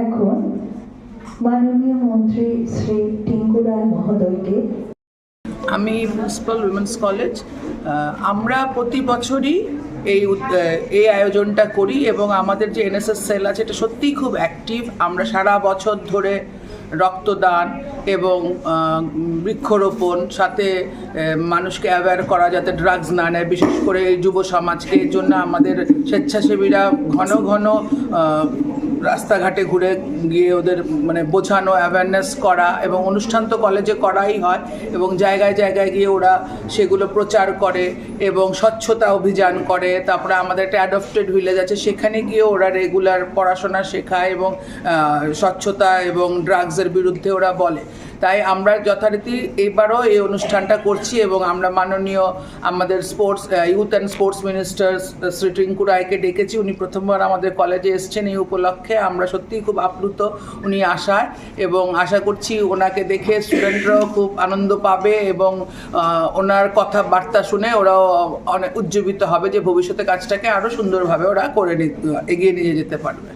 এখন মাননীয় মন্ত্রী শ্রী টিঙ্কু রায় মহোদয়কে। আমি প্রিন্সিপাল উইমেন্স কলেজ। আমরা প্রতি বছরই এই আয়োজনটা করি এবং আমাদের যে এনএসএস সেল আছে এটা সত্যিই খুব অ্যাক্টিভ। আমরা সারা বছর ধরে রক্তদান এবং বৃক্ষরোপণ, সাথে মানুষকে অ্যাওয়্যার করা যাতে ড্রাগস না নেয়, বিশেষ করে এই যুব সমাজকে। এর জন্য আমাদের স্বেচ্ছাসেবীরা ঘন ঘন রাস্তাঘাটে ঘুরে গিয়ে ওদের বোঝানো, অ্যাওয়ারনেস করা, এবং অনুষ্ঠান তো কলেজে করাই হয় এবং জায়গায় জায়গায় গিয়ে ওরা সেগুলো প্রচার করে এবং স্বচ্ছতা অভিযান করে। তারপরে আমাদের একটা অ্যাডপ্টেড ভিলেজ আছে, সেখানে গিয়ে ওরা রেগুলার পড়াশোনা শেখায় এবং স্বচ্ছতা এবং ড্রাগসের বিরুদ্ধে ওরা বলে। তাই আমরা যথারীতি এবারও এই অনুষ্ঠানটা করছি এবং আমরা মাননীয় আমাদের youth and sports minister Shri Tinku রায়কে ডেকেছি। উনি প্রথমবার আমাদের কলেজে এসছেন এই উপলক্ষে। আমরা সত্যিই খুব আপ্লুত উনি আসায়, এবং আশা করছি ওনাকে দেখে স্টুডেন্টরাও খুব আনন্দ পাবে এবং ওনার কথাবার্তা শুনে ওরাও অনেক উজ্জীবিত হবে যে ভবিষ্যতে কাজটাকে আরও সুন্দরভাবে ওরা করে এগিয়ে নিয়ে যেতে পারবে।